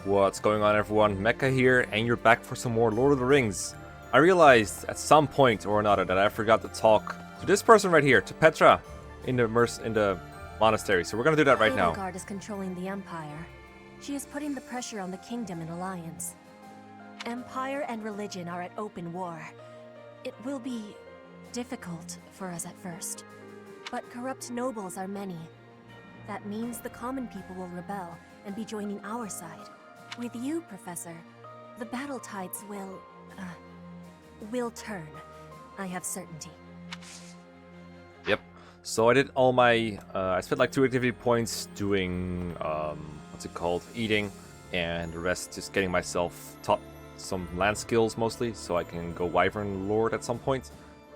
What's going on, everyone? Mekkah here, and you're back for some more Lord of the Rings. I realized at some point or another that I forgot to talk to this person right here, to Petra, in the monastery. So we're gonna do that right now. Edelgard is controlling the Empire. She is putting the pressure on the kingdom in alliance. Empire and religion are at open war. It will be difficult for us at first, but corrupt nobles are many. That means the common people will rebel and be joining our side. With you, Professor, the battle tides will turn. I have certainty. Yep. So I did all my, I spent like 2 activity points doing, what's it called, eating, and the rest just getting myself taught some land skills mostly, so I can go Wyvern Lord at some point.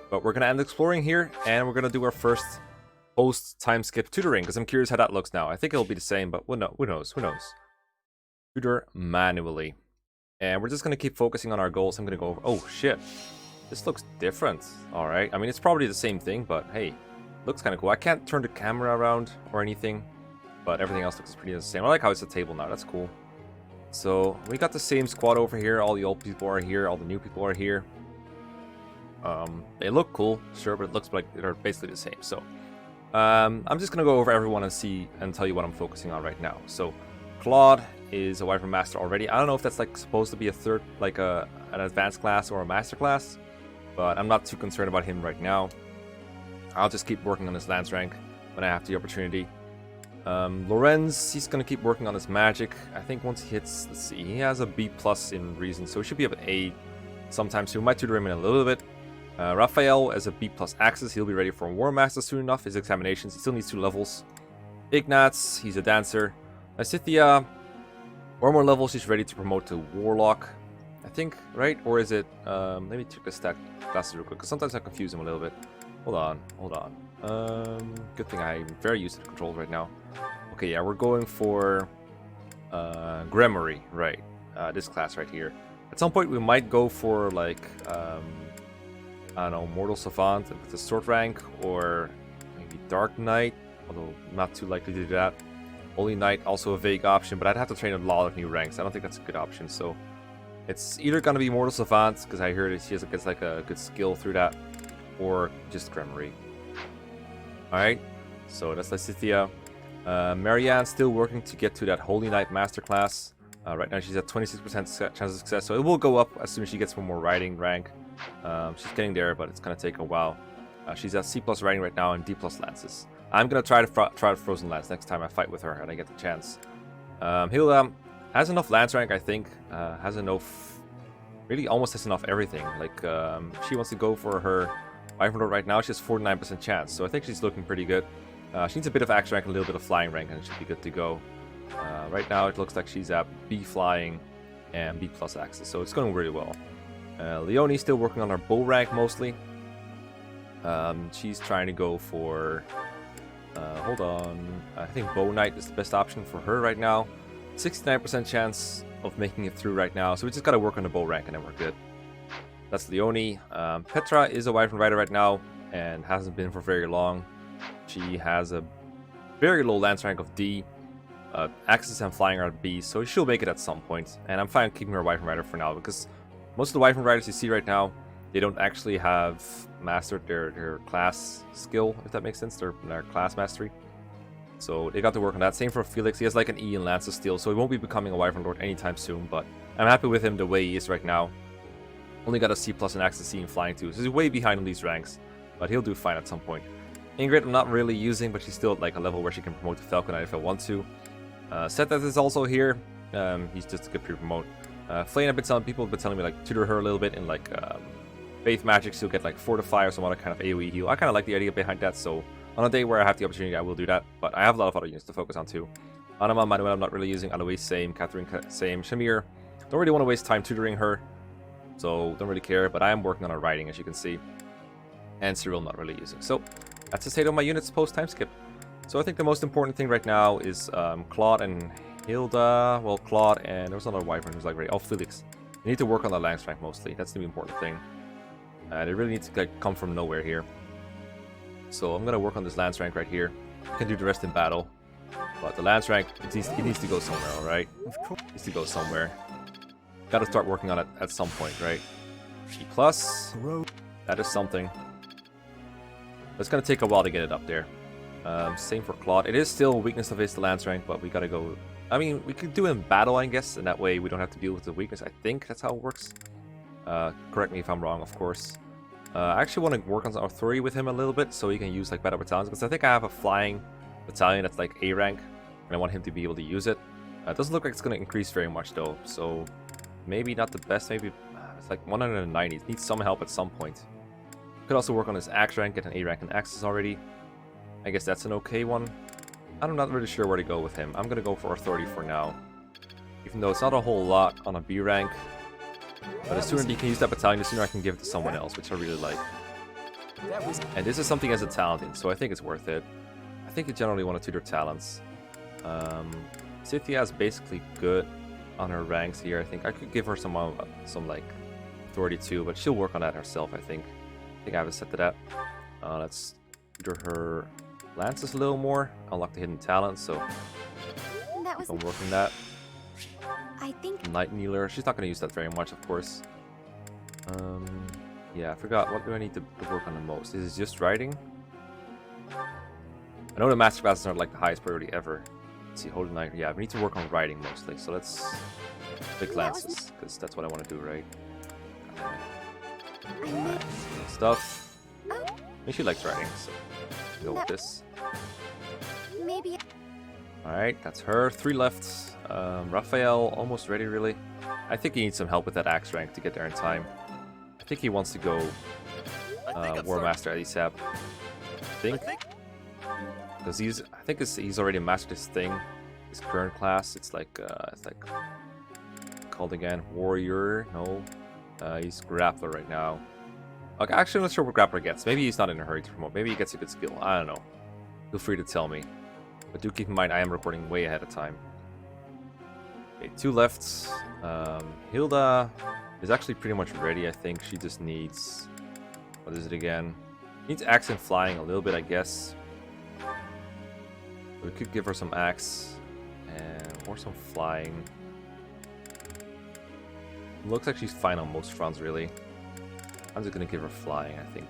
But we're gonna end exploring here, and we're gonna do our first post-time skip tutoring, because I'm curious how that looks now. I think it'll be the same, but who knows? Tutor manually. And we're just going to keep focusing on our goals. I'm going to go over... Oh, shit. This looks different. Alright. I mean, it's probably the same thing, but hey. Looks kind of cool. I can't turn the camera around or anything, but everything else looks pretty the same. I like how it's a table now. That's cool. So, we got the same squad over here. All the old people are here. All the new people are here. They look cool, sure, but it looks like they're basically the same. So, I'm just going to go over everyone and tell you what I'm focusing on right now. So, Claude is a Wyvern Master already. I don't know if that's like supposed to be a third, like an advanced class or a master class, but I'm not too concerned about him right now. I'll just keep working on his lance rank when I have the opportunity. Lorenz, he's going to keep working on his magic. I think once he hits, let's see, he has a B+ in reason, so he should be up at A sometime soon. Might tutor him in a little bit. Raphael as a B+ axis, he'll be ready for a War Master soon enough. His examinations, he still needs 2 levels. Ignatz, he's a dancer. Scythia, 1 more level, she's ready to promote to Warlock, I think, right? Or is it, let me check the stat classes real quick, because sometimes I confuse them a little bit. Hold on. Good thing I'm very used to the controls right now. Okay, yeah, we're going for Gremory, right? This class right here. At some point we might go for, like, I don't know, Mortal Savant with the sword rank, or maybe Dark Knight, although not too likely to do that. Holy Knight, also a vague option, but I'd have to train a lot of new ranks. I don't think that's a good option, so it's either going to be Mortal Savant, because I heard she gets like a good skill through that, or just Gremory. Alright, so that's Lysithia. Marianne still working to get to that Holy Knight Masterclass. Right now she's at 26% chance of success, so it will go up as soon as she gets one more riding rank. She's getting there, but it's going to take a while. She's at C+ riding right now and D+ lances. I'm going to try to Frozen Lance next time I fight with her and I get the chance. He'll has enough Lance rank, I think. Has enough... Really almost has enough everything. Like, she wants to go for her Wyvern Lord right now. She has 49% chance, so I think she's looking pretty good. She needs a bit of Axe rank and a little bit of Flying rank and it should be good to go. Right now it looks like she's at B Flying and B+ Axis, so it's going really well. Leonie's still working on her bow rank mostly. She's trying to go for... hold on. I think Bow Knight is the best option for her right now. 69% chance of making it through right now, so we just gotta work on the bow rank and then we're good. That's Leonie. Petra is a Wyvern Rider right now and hasn't been for very long. She has a very low lance rank of D. Axis and Flying are at B, so she'll make it at some point. And I'm fine keeping her Wyvern Rider for now, because most of the Wyvern Riders you see right now, they don't actually have mastered their class skill, if that makes sense, their class mastery. So they got to work on that. Same for Felix. He has like an E in Lance of Steel, so he won't be becoming a Wyvern Lord anytime soon, but I'm happy with him the way he is right now. Only got a C+ in Axis, C, and Flying too, so he's way behind on these ranks, but he'll do fine at some point. Ingrid I'm not really using, but she's still at like a level where she can promote to Falcon Knight if I want to. Setheth is also here. He's just a good pre-promote. Flame, people have been telling me like tutor her a little bit in like Faith Magic, she'll get like Fortify or some other kind of AoE heal. I kind of like the idea behind that, so on a day where I have the opportunity, I will do that. But I have a lot of other units to focus on too. Anima, Manuel, I'm not really using. Alois, same. Catherine, same. Shamir, don't really want to waste time tutoring her, so don't really care. But I am working on her riding, as you can see. And Cyril, not really using. So that's the state of my units post time skip. So I think the most important thing right now is Claude and Hilda. Well, Claude and there's another Wyvern who's like ready. Oh, Felix. You need to work on the lance rank mostly. That's the important thing. They really need to like come from nowhere here. So I'm gonna work on this lance rank right here. Can do the rest in battle. But the lance rank, it needs to go somewhere, alright? It needs to go somewhere. Gotta start working on it at some point, right? E+, that is something. It's gonna take a while to get it up there. Same for Claude. It is still a weakness of his, the lance rank, but we gotta go... I mean, we could do it in battle, I guess, and that way we don't have to deal with the weakness. I think that's how it works. Correct me if I'm wrong, of course. I actually want to work on some authority with him a little bit, so he can use like battle battalions, because I think I have a flying battalion that's like A rank, and I want him to be able to use it. It doesn't look like it's going to increase very much though, so maybe not the best. Maybe it's like 190. It needs some help at some point. Could also work on his axe rank, get an A rank in axes already. I guess that's an okay one. I'm not really sure where to go with him. I'm going to go for authority for now, even though it's not a whole lot on a B rank. But the sooner he can use that battalion, the sooner I can give it to someone else, which I really like. And this is something as a talent in, so I think it's worth it. I think you generally want to tutor talents. Cynthia is basically good on her ranks here. I think I could give her some like authority too, but she'll work on that herself, I think. I have it set to that. Let's tutor her lances a little more. Unlock the hidden talent, so I'm working that. I think Night Kneeler. She's not going to use that very much, of course. Yeah, I forgot. What do I need to work on the most? Is it just writing? I know the master classes are like the highest priority ever. Let's see, Holy Knight. Yeah, we need to work on writing mostly. So let's pick lances, because that's what I want to do, right? Alright, stuff. I think she likes writing, so go with this. maybe Alright, that's her. 3 left. Raphael, almost ready, really. I think he needs some help with that axe rank to get there in time. I think he wants to go War Master ASAP. I think. Because he's already mastered his thing. His current class. It's like called again. Warrior. No. He's Grappler right now. Okay, actually, I'm not sure what Grappler gets. Maybe he's not in a hurry to promote. Maybe he gets a good skill. I don't know. Feel free to tell me. But do keep in mind, I am recording way ahead of time. Okay, 2 left. Hilda is actually pretty much ready, I think. She just needs... What is it again? Needs axe and flying a little bit, I guess. We could give her some axe or some flying. Looks like she's fine on most fronts, really. I'm just gonna give her flying, I think.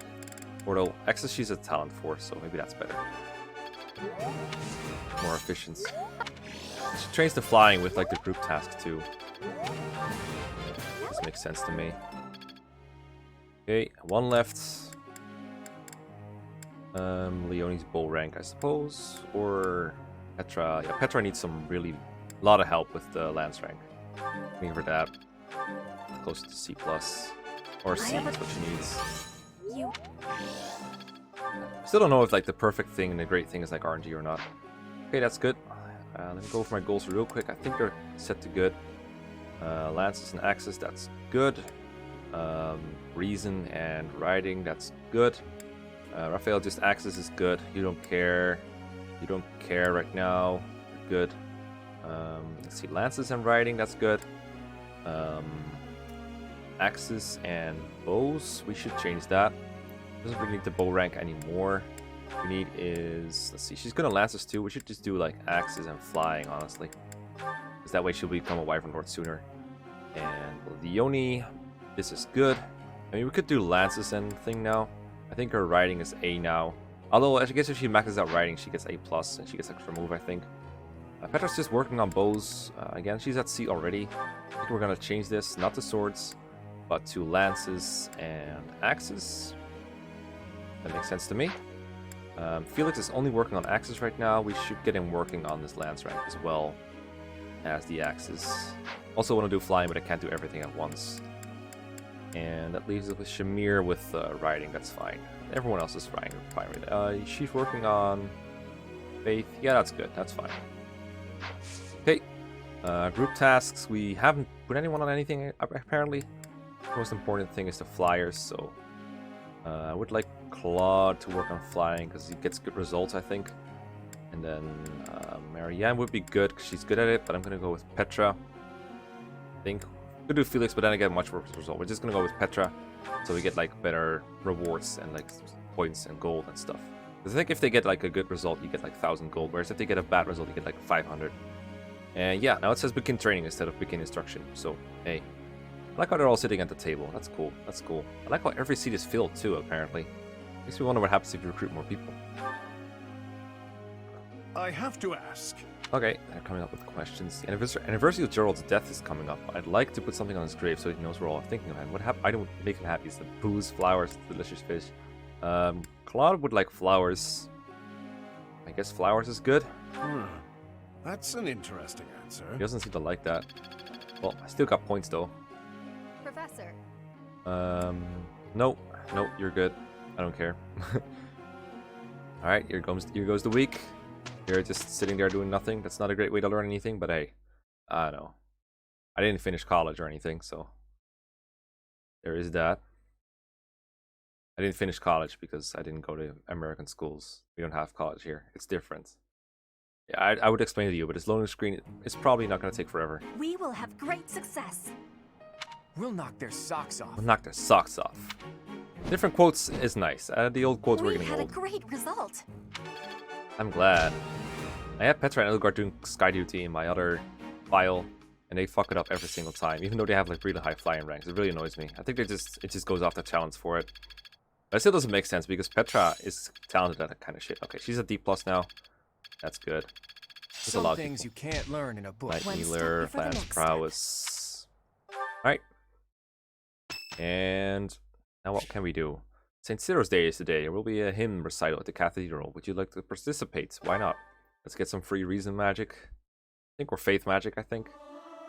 Although axes she's a talent for, so maybe that's better. More efficient. She trains the flying with like the group task too. This makes sense to me. Okay, 1 left. Leonie's bow rank, I suppose, or Petra. Yeah, Petra needs some lot of help with the lance rank. Give her that. Close to C+. Or C is what she needs. Still don't know if like the perfect thing and the great thing is like RNG or not. Okay, that's good. Let me go for my goals real quick. I think they're set to good. Lances and axes, that's good. Reason and riding, that's good. Raphael, just axes is good. You don't care. You don't care right now. You're good. Let's see, lances and riding, that's good. Axes and bows, we should change that. Doesn't really need the bow rank anymore. What we need is, let's see, she's gonna lances too. We should just do like axes and flying, honestly, because that way she'll become a Wyvern Lord sooner. And Leonie, this is good. I mean, we could do lances and thing now. I think her riding is A now. Although I guess if she maxes out riding, she gets A+, and she gets extra move, I think. Petra's just working on bows. Again, she's at C already. I think we're gonna change this, not to swords, but to lances and axes. That makes sense to me. Felix is only working on axes right now. We should get him working on this lance rank as well as the axes. Also want to do flying, but I can't do everything at once. And that leaves us with Shamir with riding. That's fine. Everyone else is fine with it. She's working on faith. Yeah, that's good. That's fine. Okay. Group tasks. We haven't put anyone on anything, apparently. The most important thing is the flyers, so I would like Claude to work on flying because he gets good results, I think. And then Marianne would be good because she's good at it, but I'm going to go with Petra. I think could do Felix, but then I get much worse result. We're just going to go with Petra so we get like better rewards and like points and gold and stuff. Because I think if they get like a good result, you get like 1,000 gold. Whereas if they get a bad result, you get like 500. And yeah, now it says begin training instead of begin instruction. So, hey. I like how they're all sitting at the table. That's cool. That's cool. I like how every seat is filled too, apparently. Makes me wonder what happens if you recruit more people. I have to ask. Okay, they're coming up with questions. The anniversary of Gerald's death is coming up. I'd like to put something on his grave so he knows we're all thinking of him. What I don't make him happy is the booze, flowers, delicious fish. Claude would like flowers. I guess flowers is good. That's an interesting answer. He doesn't seem to like that. Well, I still got points though. Professor. Nope, you're good. I don't care. Alright, here goes the week. You're just sitting there doing nothing. That's not a great way to learn anything, but hey, I don't know. I didn't finish college or anything, so there is that. I didn't finish college because I didn't go to American schools. We don't have college here. It's different. Yeah, I would explain to you, but this loading screen is probably not going to take forever. We will have great success. We'll knock their socks off. We'll knock their socks off. Different quotes is nice. The old quotes were We getting had a old. great result. I'm glad. I had Petra and Elgard doing sky duty in my other file, and they fuck it up every single time, even though they have like really high flying ranks. It really annoys me. I think it just goes off the challenge for it. But it still doesn't make sense because Petra is talented at that kind of shit. Okay, she's a D+ now. That's good. There's a lot Some of things you people. can't learn in a book. Light One healer, step before the lance next prowess. Alright. And now what can we do? St. Cyril's Day is today. There will be a hymn recital at the cathedral. Would you like to participate? Why not? Let's get some free reason magic. I think we're faith magic, I think.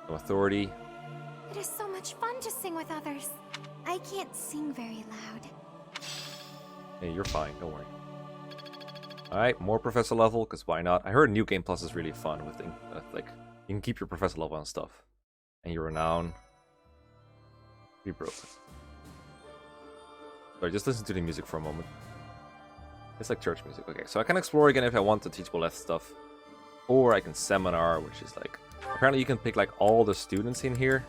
No authority. It is so much fun to sing with others. I can't sing very loud. Hey, you're fine. Don't worry. Alright, more professor level, because why not? I heard New Game Plus is really fun with like, you can keep your professor level and stuff. And your renown. Be broken. Sorry, just listen to the music for a moment. It's like church music. Okay, so I can explore again if I want to teach Boleth stuff. Or I can seminar, which is like... Apparently you can pick like all the students in here.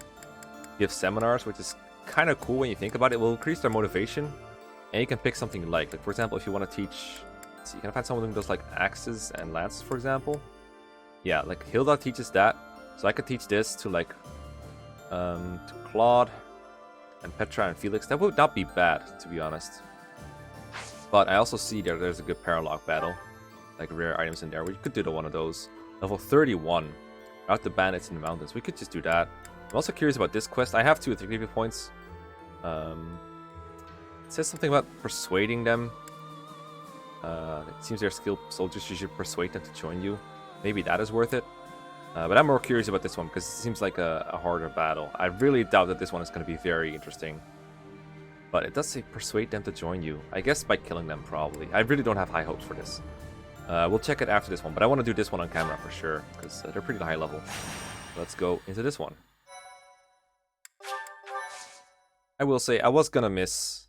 Give seminars, which is kind of cool when you think about it. It will increase their motivation. And you can pick something you like. Like, for example, if you want to teach... So you can find someone who does like axes and lances, for example. Yeah, like Hilda teaches that. So I could teach this to like... to Claude... and Petra and Felix. That would not be bad, to be honest. But I also see there's a good paralog battle. Like rare items in there. We could do one of those. Level 31. Out the bandits in the mountains. We could just do that. I'm also curious about this quest. I have 2 3 points. It says something about persuading them. It seems they're skilled soldiers. You should persuade them to join you. Maybe that is worth it. But I'm more curious about this one because it seems like a harder battle. I really doubt that this one is going to be very interesting. But it does say persuade them to join you. I guess by killing them, probably. I really don't have high hopes for this. We'll check it after this one, but I want to do this one on camera for sure because they're pretty high level. Let's go into this one. I will say I was going to miss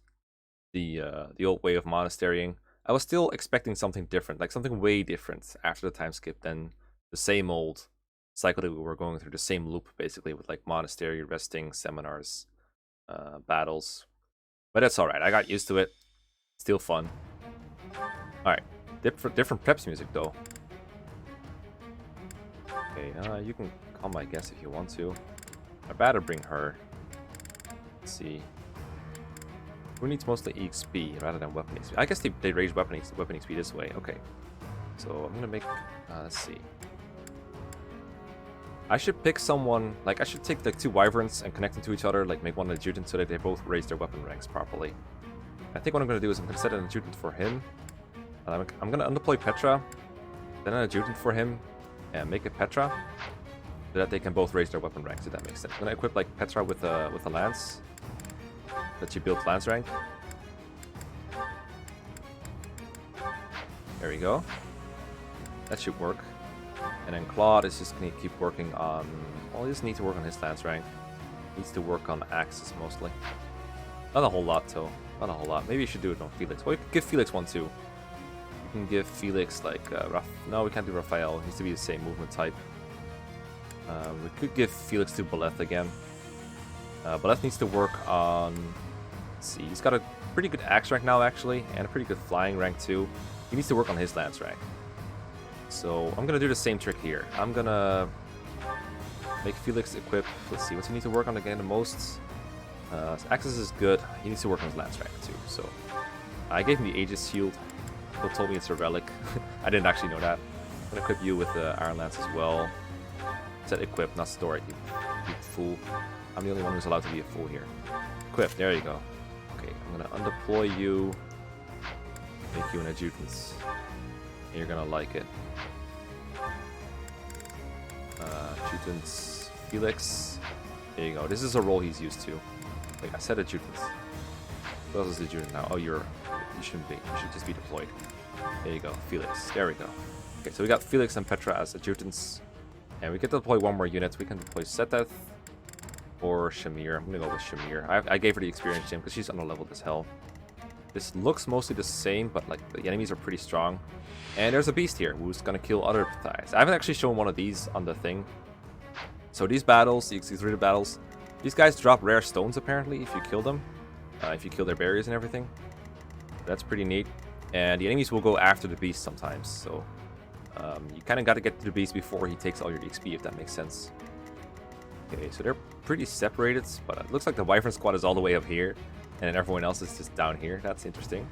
the old way of monasterying. I was still expecting something different, like something way different after the time skip than the same old cycle that we were going through, the same loop basically with like monastery, resting, seminars, battles. But that's alright, I got used to it. Still fun. Alright, different preps music though. Okay, you can come I guess if you want to. I better bring her. Let's see. Who needs mostly EXP rather than weapon EXP? I guess they raise weapon EXP this way. Okay. So I'm gonna make let's see. I should pick someone, like I should take like 2 wyverns and connect them to each other, like make one an adjutant so that they both raise their weapon ranks properly. I think what I'm going to do is I'm going to set an adjutant for him. I'm going to undeploy Petra, then an adjutant for him, and make it Petra, so that they can both raise their weapon ranks, if that makes sense. I'm going to equip like Petra with a lance, that she builds lance rank. There we go. That should work. And then Claude is just going to keep working on... Well, he just needs to work on his lance rank. Needs to work on axes, mostly. Not a whole lot, though. Not a whole lot. Maybe you should do it on Felix. Well, you could give Felix one, too. You can give Felix, like, No, we can't do Raphael. It needs to be the same movement type. We could give Felix to Boleth again. Boleth needs to work on... Let's see. He's got a pretty good axe rank now, actually. And a pretty good flying rank, too. he needs to work on his lance rank. So I'm gonna do the same trick here. I'm gonna make Felix equip. Let's see, what's he need to work on again the most? Axis is good. He needs to work on his lance rank too. So I gave him the Aegis shield. He told me it's a relic. I didn't actually know that. I'm gonna equip you with the Iron Lance as well. It said equip, not store it, you fool. I'm the only one who's allowed to be a fool here. Equip, there you go. Okay, I'm gonna undeploy you. Make you an adjutant. You're gonna like it. Adjutants, Felix. There you go. This is a role he's used to. Like I said, adjutants. Who else is adjutant now? Oh, you shouldn't be. You should just be deployed. There you go, Felix. There we go. Okay, so we got Felix and Petra as adjutants, and we get to deploy one more unit. We can deploy Seteth or Shamir. I'm gonna go with Shamir. I gave her the experience gem because she's underleveled as hell. This looks mostly the same, but like the enemies are pretty strong. And there's a beast here who's gonna kill other guys. I haven't actually shown one of these on the thing. So these battles, these excluded battles, these guys drop rare stones apparently if you kill them. If you kill their barriers and everything. That's pretty neat. And the enemies will go after the beast sometimes. So you kind of got to get to the beast before he takes all your XP, if that makes sense. Okay, so they're pretty separated, but it looks like the Wyvern squad is all the way up here, and then everyone else is just down here. That's interesting.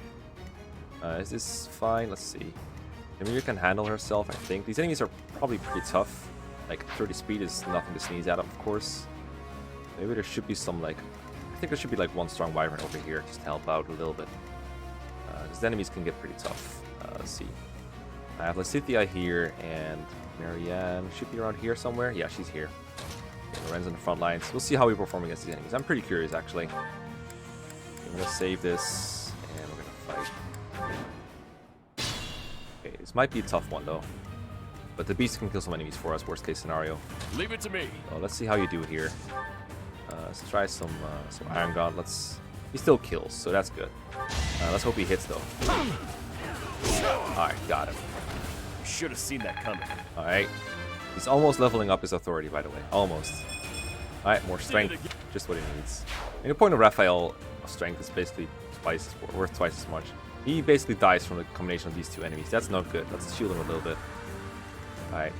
Is this fine? Let's see. Ymir can handle herself, I think. These enemies are probably pretty tough. Like 30 speed is nothing to sneeze at, of course. Maybe there should be some like... I think there should be like one strong Wyvern over here just to help out a little bit. Because the enemies can get pretty tough. Let's see. I have Lacithia here, and Marianne should be around here somewhere. Yeah, she's here. Okay, Loren's in the front lines. We'll see how we perform against these enemies. I'm pretty curious, actually. Okay, I'm going to save this, and we're going to fight. Okay, this might be a tough one, though. But the beast can kill some enemies for us, worst case scenario. Leave it to me. So let's see how you do here. Let's try some Iron Gauntlets. He still kills, so that's good. Let's hope he hits, though. Alright, got him. You should have seen that coming. Alright. He's almost leveling up his authority, by the way. Almost. Alright, more strength. Just what he needs. And the point of Raphael, strength is basically worth twice as much. He basically dies from the combination of these two enemies. That's not good. Let's shield him a little bit. Alright,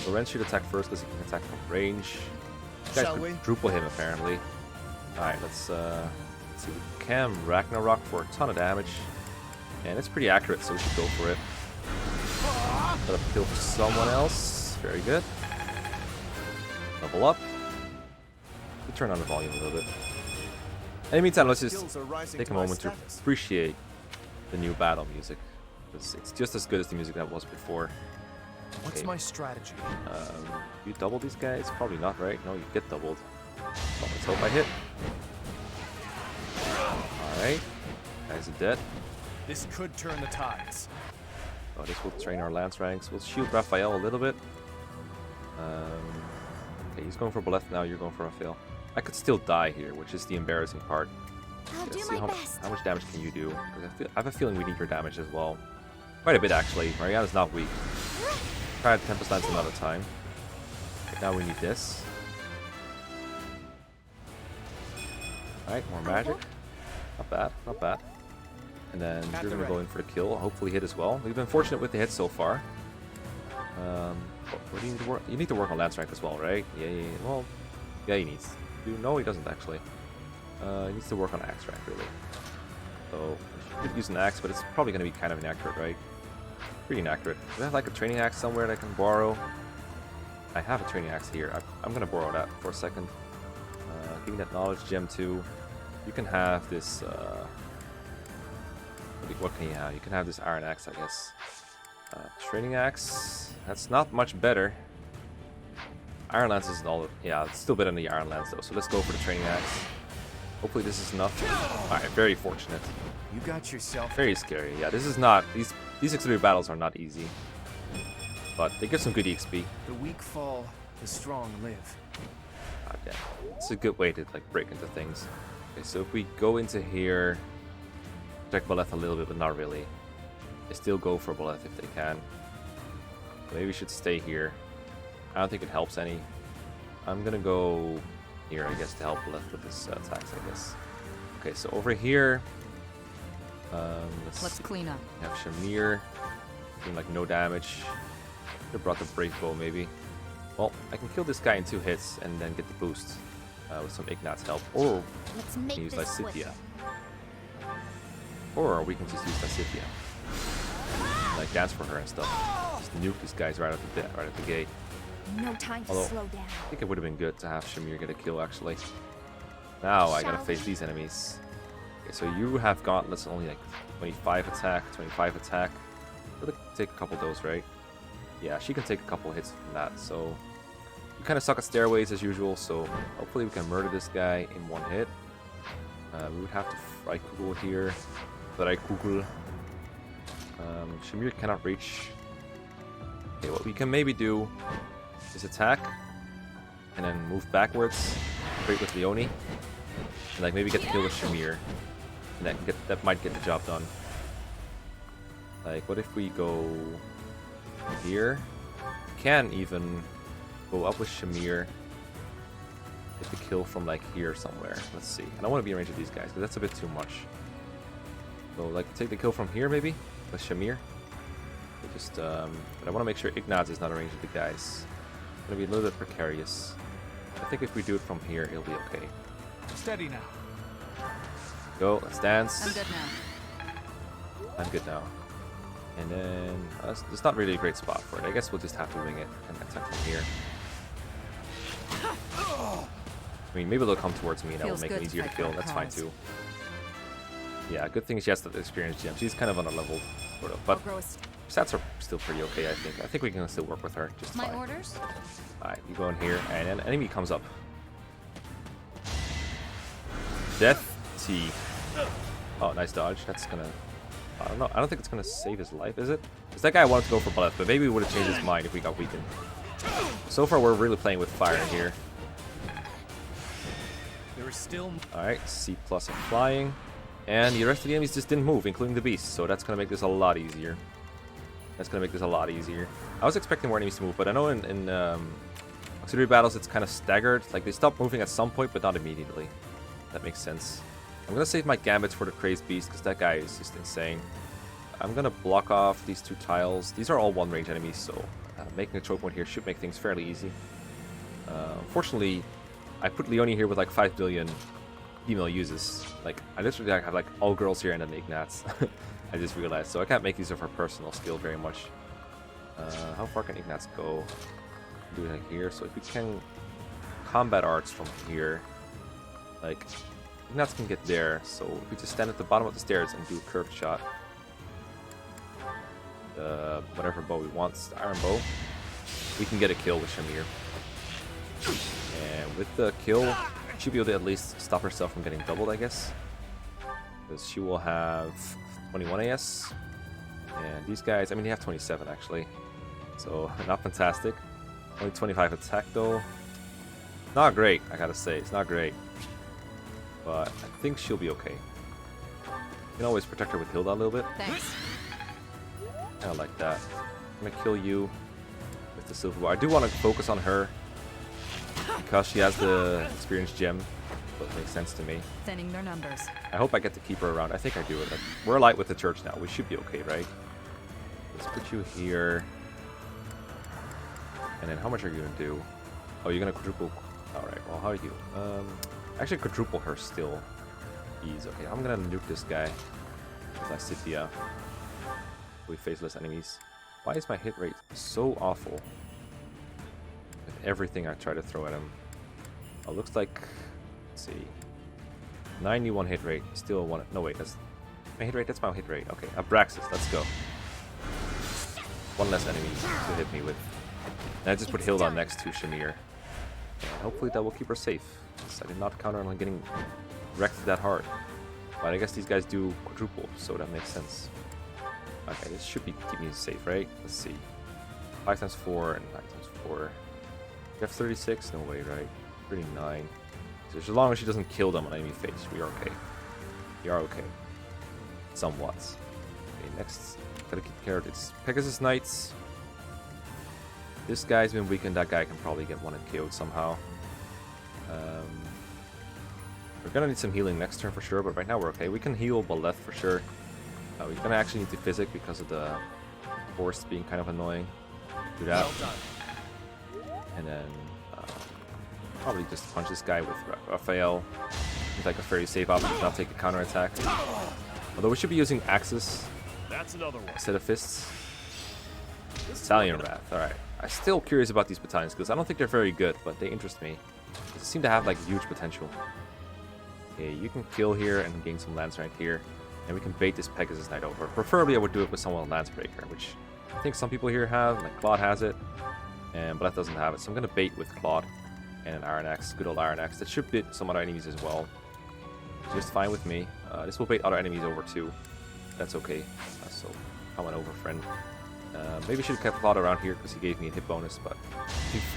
Loren should attack first because he can attack from range. You guys quadruple him, apparently. Alright, let's see. We can Ragnarok for a ton of damage. And it's pretty accurate, so we should go for it. Set up a kill for someone else. Very good. Level up. We turn on the volume a little bit. In the meantime, let's just take a moment to appreciate the new battle music. It's just as good as the music that was before. What's my strategy? You double these guys? Probably not, right? No, you get doubled. Well, let's hope I hit. Alright. Guys are dead. This could turn the tides. Oh, this will train our lance ranks. We'll shield Raphael a little bit. Okay, he's going for Boleth now. You're going for Raphael. I could still die here, which is the embarrassing part. I'll do See my how best. much damage can you do? Because I have a feeling we need your damage as well. Quite a bit, actually. Mariana's not weak. Try to Tempest Lance another time. Okay, now we need this. Alright, more magic. Not bad, not bad. And then you're going to go in for the kill. Hopefully hit as well. We've been fortunate with the hit so far. What do you need to work? You need to work on lance rank as well, right? Yeah. Well, yeah, he needs to. No, he doesn't actually. He needs to work on axe rank, really. So, you could use an axe, but it's probably going to be kind of inaccurate, right? Pretty inaccurate. Do I have like a training axe somewhere that I can borrow? I have a training axe here. I'm going to borrow that for a second. Give me that knowledge gem too. You can have this... what can you have? You can have this iron axe, I guess. Training axe. That's not much better. Iron lance isn't all. Yeah, it's still better than the iron lance though. So let's go for the training axe. Hopefully this is enough. All right, very fortunate. You got yourself. Very scary. Yeah, this is not. These exclusive battles are not easy, but they give some good EXP. The weak fall, the strong live. God damn. It's a good way to like break into things. Okay, so if we go into here. Protect Boleth a little bit, but not really. They still go for Boleth if they can. Maybe we should stay here. I don't think it helps any. I'm gonna go here, I guess, to help Boleth with his attacks, I guess. Okay, so over here, Let's see. clean up. We have Shamir doing like no damage. Could have brought the Brave Bow maybe. Well, I can kill this guy in 2 hits and then get the boost with some Ignat's help. Or Let's we make can use this quick. Lysithia. Or we can just use Lysithia. Like dance for her and stuff. Just nuke these guys right at the gate. No time to Although, slow down. I think it would have been good to have Shamir get a kill actually. Now I gotta Shall face we? these enemies. Okay, so you have gauntlets only like 25 attack, 25 attack. We'll take a couple of those, right? Yeah, she can take a couple hits from that, so we kind of suck at stairways as usual, so hopefully we can murder this guy in 1 hit. We would have to Freikugel here. Freikugel. Shamir cannot reach. Okay, what we can maybe do is attack and then move backwards, straight with Leonie, and like maybe get the kill with Shamir, and that might get the job done. Like, what if we go here? We can even go up with Shamir, get the kill from like here somewhere. Let's see. I don't want to be in range of these guys because that's a bit too much. So like take the kill from here maybe with Shamir. Just but I want to make sure Ignaz is not in range of the guys. It's gonna be a little bit precarious. I think if we do it from here, it'll be okay. Steady now. Go, let's dance. I'm good now. I'm good now. And then it's not really a great spot for it. I guess we'll just have to wing it and attack from here. I mean, maybe they'll come towards me and that will Feels make it good to easier to fight kill. for a That's fine cause. too. Yeah, good thing she has the experience gem. She's kind of on a level, sort of, I'll but grow a stats are still pretty okay. I think. I think we can still work with her just My fine. orders? All right, you go in here, and an enemy comes up. Death T. Oh, nice dodge. That's gonna. I don't know. I don't think it's gonna save his life, is it? Because that guy wanted to go for bullet, but maybe we would have changed his mind if we got weakened. So far, we're really playing with fire here. There is still. All right, C+ of flying, and the rest of the enemies just didn't move, including the beast. So that's gonna make this a lot easier. That's gonna make this a lot easier. I was expecting more enemies to move, but I know in auxiliary battles it's kind of staggered. Like they stop moving at some point, but not immediately. That makes sense. I'm gonna save my gambits for the crazed beast because that guy is just insane. I'm gonna block off these 2 tiles. These are all 1-range enemies, so making a choke point here should make things fairly easy. Unfortunately, I put Leonie here with like 5 billion female uses. Like I literally have like all girls here and then Ignatz. I just realized, so I can't make use of her personal skill very much. How far can Ignatz go? Do it like here. So if we can combat arts from here, like Ignatz can get there. So if we just stand at the bottom of the stairs and do a curved shot, whatever bow we want, the iron bow, we can get a kill with Shamir. And with the kill, she should be able to at least stop herself from getting doubled, I guess, because she will have 21 AS, and these guys, I mean, they have 27 actually, so not fantastic. Only 25 attack though. Not great, I gotta say, it's not great, but I think she'll be okay. You can always protect her with Hilda a little bit. Thanks. Kind of like that. I'm gonna kill you with the silver bar. I do want to focus on her because she has the experience gem, so it makes sense to me. Thinning their numbers. I hope I get to keep her around. I think I do. Like, we're allied with the church now. We should be okay, right? Let's put you here. And then how much are you gonna do? Oh, you're gonna quadruple. All right. Well, how are you? Actually, quadruple her still. Ease. Okay, I'm gonna nuke this guy with Lysithia. We face less enemies. Why is my hit rate so awful with everything I try to throw at him? Oh, looks like, let's see, 91 hit rate, still one. No wait, that's my hit rate. That's my hit rate. Okay, Abraxas, let's go. One less enemy to hit me with. And I just put Hilda next to Shamir. And hopefully that will keep her safe. I did not count on getting wrecked that hard. But I guess these guys do quadruple, so that makes sense. Okay, this should be keep me safe, right? Let's see. 5 times 4 and 9 times 4. You have 36? No way, right? 39. So as long as she doesn't kill them on enemy face, we are okay. We are okay. Somewhat. Okay, next. Gotta keep care of this. Pegasus Knights. This guy's been weakened. That guy can probably get one and KO'd somehow. We're gonna need some healing next turn for sure, but right now we're okay. We can heal Baleth for sure. We're gonna actually need to physic because of the force being kind of annoying. Do that. Well done. And then probably just punch this guy with Raphael. It's like a very safe option to not take a counter attack. Although we should be using axes That's another one. instead of fists. Stallion Wrath, alright. I'm still curious about these battalion skills. I don't think they're very good, but they interest me. They seem to have like huge potential. Okay, you can kill here and gain some lance rank here. And we can bait this Pegasus Knight over. Preferably I would do it with someone on Lancebreaker, which I think some people here have, like Claude has it. But that doesn't have it. So I'm gonna bait with Claude and an Iron Axe, good old Iron Axe. That should bait some other enemies as well. Just fine with me. This will bait other enemies over too. That's okay. So come on over, friend. Maybe we should have kept Claude around here because he gave me a hit bonus. But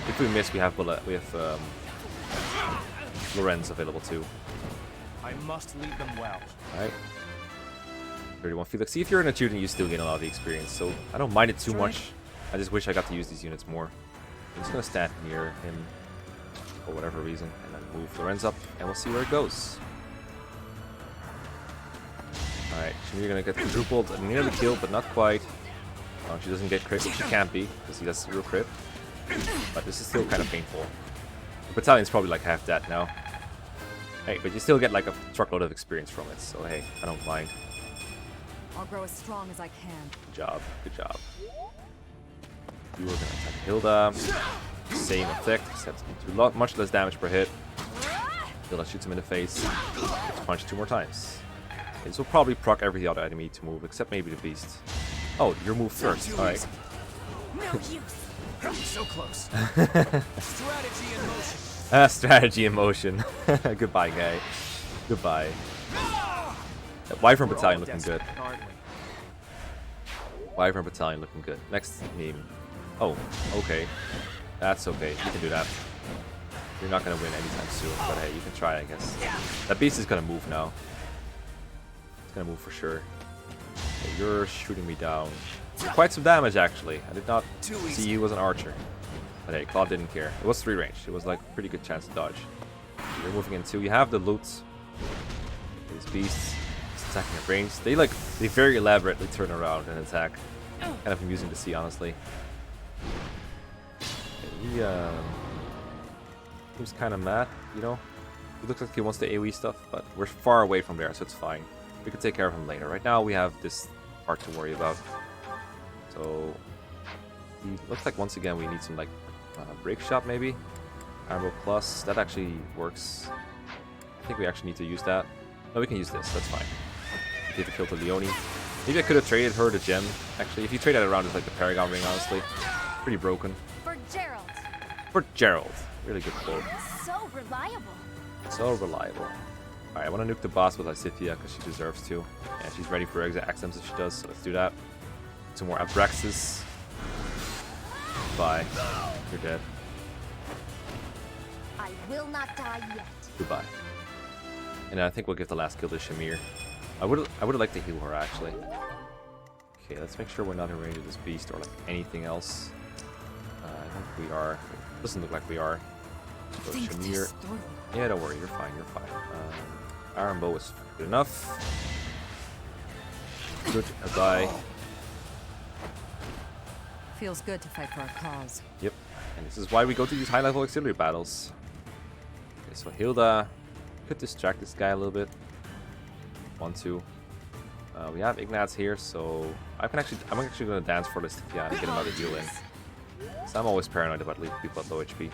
if we miss, we have Lorenz available too. I must lead them well. All right. 31 Felix. See, if you're in a tutor, you still gain a lot of the experience. So I don't mind it too much. I just wish I got to use these units more. I'm just gonna stand near him for whatever reason, and then move Lorenz up, and we'll see where it goes. Alright, Shamir gonna get quadrupled and nearly killed, but not quite. She doesn't get crit, which she can't be, because he does 0 crit. But this is still kind of painful. The battalion's probably like half dead now. Hey, but you still get like a truckload of experience from it, so hey, I don't mind. I'll grow as strong as I can. Good job, good job. You were gonna attack Hilda. Same effect, except much less damage per hit. Hilda shoots him in the face. Punch 2 more times. This will probably proc every other enemy to move, except maybe the beast. Oh, your move first. Alright. No use. So close. Strategy in motion. Strategy in motion. Goodbye, guy. Goodbye. That Wyvern Battalion looking good. Aren't we? Wyvern Battalion looking good. Next meme. Oh, okay. That's okay. You can do that. You're not going to win anytime soon, but hey, you can try, I guess. That beast is going to move now. It's going to move for sure. Okay, you're shooting me down. Quite some damage, actually. I did not see you as an archer. But hey, Claude didn't care. It was 3 range. It was like a pretty good chance to dodge. You're moving in 2. You have the loot. These beasts attacking at range. They very elaborately turn around and attack. Kind of amusing to see, honestly. He seems kind of mad, you know. He looks like he wants the AoE stuff, but we're far away from there, so it's fine. We can take care of him later. Right now, we have this part to worry about. So he looks like once again we need some like break shot maybe. Armor plus that actually works. I think we actually need to use that. No, we can use this. That's fine. Give a kill to Leonie. Maybe I could have traded her the gem. Actually, if you trade that around, it's like the Paragon ring. Honestly, pretty broken. For Gerald. For Gerald, really good quote. So reliable. So reliable. Alright, I want to nuke the boss with Lysithia because she deserves to. And she's ready for Axems if she does, so let's do that. Some more Abraxas. Bye. You're dead. I will not die yet. Goodbye. And I think we'll give the last kill to Shamir. I would have liked to heal her actually. Okay, let's make sure we're not in range of this beast or like anything else. I think we are. Doesn't look like we are. So Shamir. Yeah, don't worry, you're fine, you're fine. Iron Bow is good enough. Good, a die. Feels good to fight for our cause. Yep, and this is why we go to these high-level auxiliary battles. Okay, so Hilda could distract this guy a little bit. Want to. We have Ignatz here, so I'm actually going to dance for this and get another heal in. So I'm always paranoid about leaving people at low HP.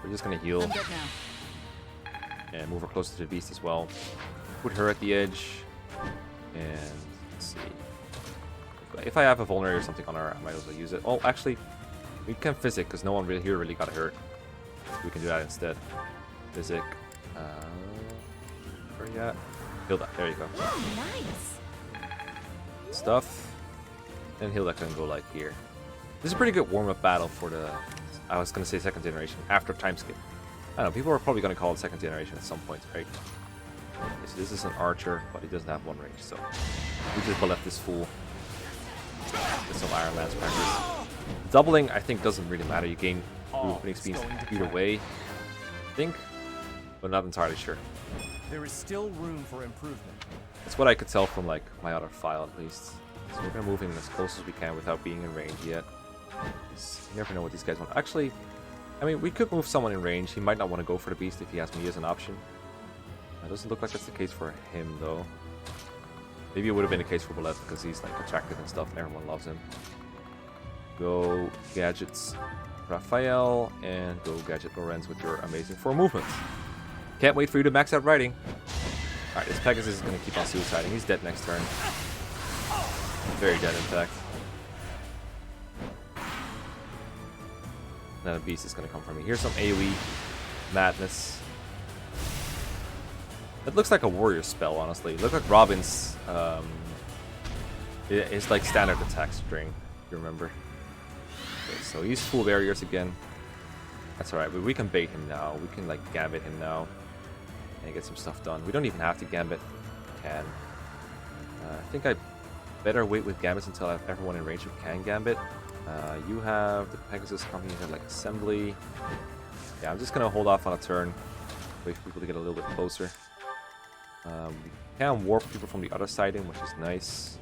We're just going to heal. I'm good now. And move her closer to the beast as well. Put her at the edge. And let's see. If I have a vulnerary or something on her, I might as well use it. Oh, actually, we can physic because no one really got hurt. We can do that instead. Physic. Where are you at? Hilda. There you go. Nice. Stuff. And Hilda can go like here. This is a pretty good warm-up battle for the, I was going to say second generation, after time skip. I don't know, people are probably going to call it second generation at some point, right? Okay, so this is an archer, but he doesn't have 1 range, so we just left this fool. Get some Iron Lance practice. Doubling, I think, doesn't really matter. You gain movement speed either way, I think. but not entirely sure. There is still room for improvement. That's what I could tell from like my other file at least. So we're gonna move in as close as we can without being in range yet. You never know what these guys want. Actually, I mean, we could move someone in range. He might not want to go for the beast if he has me as an option. It doesn't look like that's the case for him though. Maybe it would have been the case for Bullet because he's like attractive and stuff and everyone loves him. Go gadgets Raphael and go gadget Lorenz with your amazing 4 movements. Can't wait for you to max out riding. Alright, this Pegasus is going to keep on suiciding. He's dead next turn. Very dead in fact. Now the beast is going to come from me. Here's some AoE madness. It looks like a warrior spell, honestly. It looks like Robin's it's like standard attack string, if you remember. Okay, so he's full barriers again. That's alright, but we can bait him now. We can like gambit him now and get some stuff done. We don't even have to gambit. We can. I think I better wait with gambits until I have everyone in range who can gambit. You have the Pegasus coming, you have like assembly. Yeah, I'm just gonna hold off on a turn. Wait for people to get a little bit closer. We can warp people from the other side in, which is nice.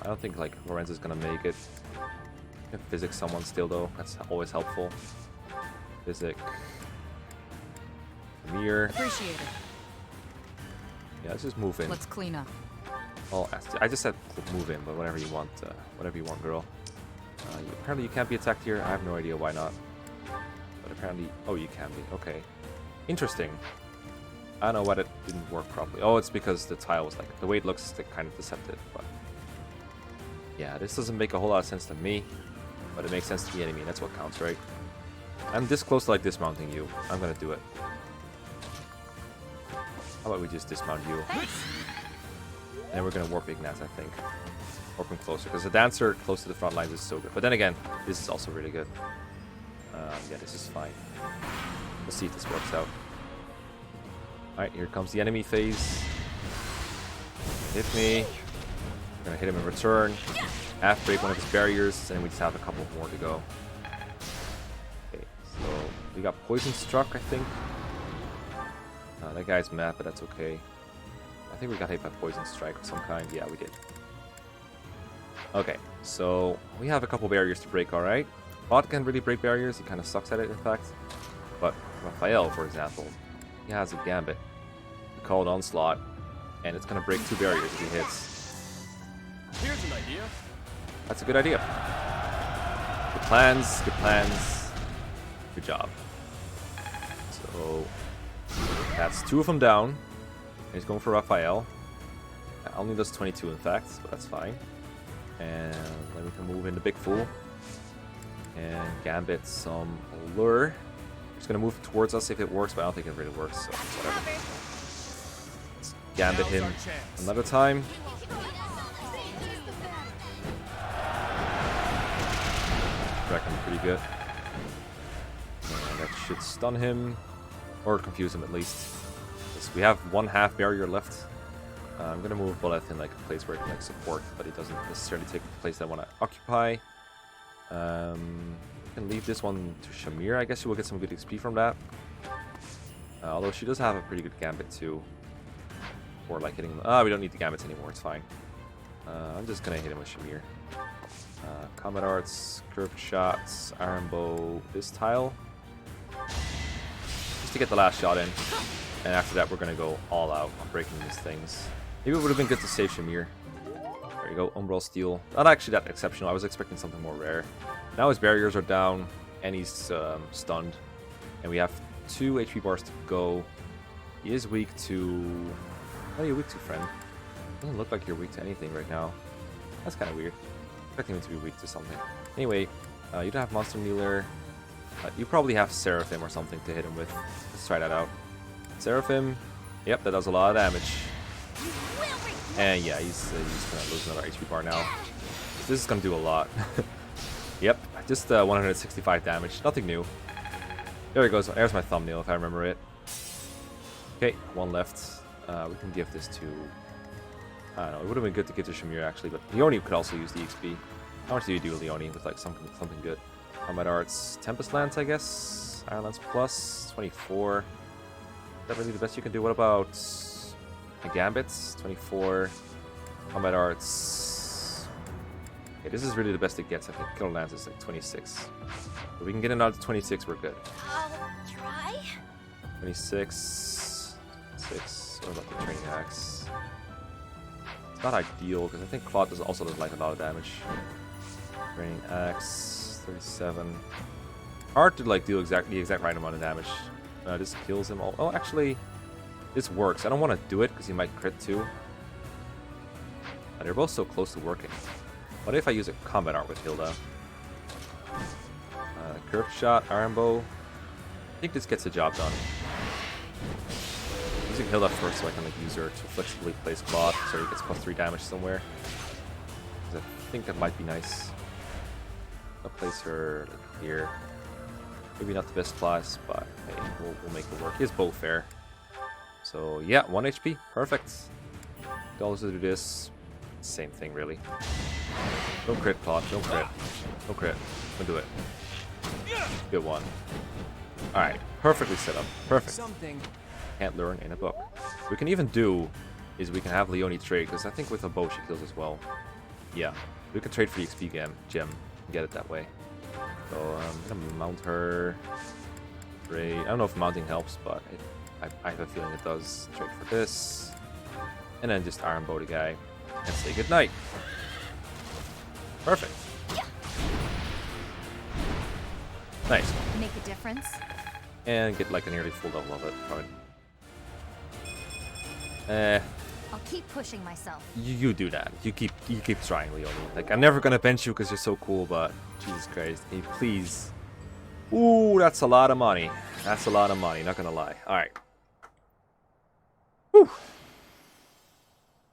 I don't think like Lorenz is gonna make it. Can physic someone still though. That's always helpful. Physic. Mirror. Appreciate it. Yeah, let's just move in. Let's clean up. Well, I just said move in, but whatever you want, girl. Apparently you can't be attacked here. I have no idea why not. But apparently, oh, you can be. Okay, interesting. I don't know why that didn't work properly. Oh, it's because the tile was like the way it looks is like kind of deceptive. But yeah, this doesn't make a whole lot of sense to me, but it makes sense to the enemy. And that's what counts, right? I'm this close to like dismounting you. I'm gonna do it. How about we just dismount you? And then we're gonna warp Ignaz, I think. Warp him closer, because the dancer close to the front lines is so good. But then again, this is also really good. Yeah, this is fine. Let's see if this works out. Alright, here comes the enemy phase. Hit me. We're gonna hit him in return. Half break one of his barriers, and we just have a couple more to go. Okay, so we got poison struck, I think. That guy's mad, but that's okay. I think we got hit by poison strike of some kind. Yeah, we did. Okay, so we have a couple barriers to break, alright. Bot can really break barriers, he kind of sucks at it, in fact. But Raphael, for example, he has a gambit. We call it onslaught, and it's going to break 2 barriers if he hits. Here's an idea. That's a good idea. Good plans, good plans. Good job. So that's 2 of them down. He's going for Raphael. Only does 22 in fact, but that's fine. And then we can move in the big fool. And gambit some lure. He's gonna move towards us if it works, but I don't think it really works, so whatever. Let's gambit him another time. Reckon pretty good. And that should stun him. Or confuse him at least. We have 1/2 barrier left. I'm gonna move Bullet in like a place where it can like support, but it doesn't necessarily take the place that I want to occupy. We can leave this one to Shamir. I guess she will get some good XP from that. Although she does have a pretty good gambit too. Or like hitting. We don't need the gambits anymore. It's fine. I'm just gonna hit him with Shamir. Combat arts, curved shots, iron bow. This tile. Just to get the last shot in. And after that, we're going to go all out on breaking these things. Maybe it would have been good to save Shamir. There you go, Umbral Steel. Not actually that exceptional. I was expecting something more rare. Now his barriers are down, and he's stunned. And we have 2 HP bars to go. He is weak to... What are you weak to, friend? Doesn't look like you're weak to anything right now. That's kind of weird. Expecting him to be weak to something. Anyway, you don't have Monster Kneeler. You probably have Seraphim or something to hit him with. Let's try that out. Seraphim, yep, that does a lot of damage. And yeah, he's gonna lose another HP bar now. This is gonna do a lot. Yep, just 165 damage, nothing new. There it goes, there's my thumbnail if I remember it. Okay, 1 left. We can give this to... I don't know, it would have been good to give to Shamir actually, but Leone could also use the XP. How much do you do, Leone, with like something good? Combat Arts, Tempest Lance, I guess? Iron Lance Plus, 24. that really the best you can do? What about the Gambits? 24. Combat Arts. Okay, this is really the best it gets. I think Killer Lance is like 26. If we can get it out to 26, we're good. I'll try. 26. 6. What about the Training Axe? It's not ideal because I think Claude also does like a lot of damage. Training Axe. 37. Hard to like do the exact right amount of damage. This kills him all. Oh, actually, this works. I don't want to do it because he might crit too. But they're both so close to working. What if I use a combat art with Hilda? Curved shot, iron bow. I think this gets the job done. Using Hilda first so I can like use her to flexibly place Claude so he gets +3 damage somewhere. I think that might be nice. I'll place her like here. Maybe not the best class, but hey, we'll make it work. He has bow fair. So yeah, 1 HP. Perfect. Could also do this. Same thing, really. Don't crit, Claude. Don't crit. Don't crit. Don't do it. Good one. Alright. Perfectly set up. Perfect. Something. Can't learn in a book. What we can even do is we can have Leonie trade, because I think with a bow she kills as well. Yeah. We can trade for the XP gem and get it that way. So I'm gonna mount her. Trade. I don't know if mounting helps, but I have a feeling it does. Trade for this. And then just iron bow the guy. And say goodnight. Perfect. Nice. Make a difference. And get like a nearly full level of it. Probably. I'll keep pushing myself. You do that. You keep trying, Leonie. Like I'm never gonna bench you because you're so cool, but Jesus Christ, can you please? Ooh, that's a lot of money. That's a lot of money. Not gonna lie. All right. Whew.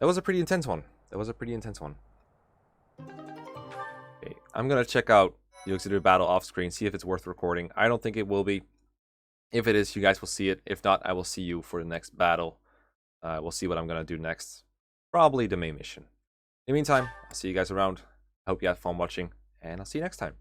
That was a pretty intense one. Okay, I'm gonna check out the auxiliary battle off screen, see if it's worth recording. I don't think it will be. If it is, you guys will see it. If not, I will see you for the next battle. We'll see what I'm gonna do next. Probably the main mission. In the meantime, I'll see you guys around. I hope you had fun watching, and I'll see you next time.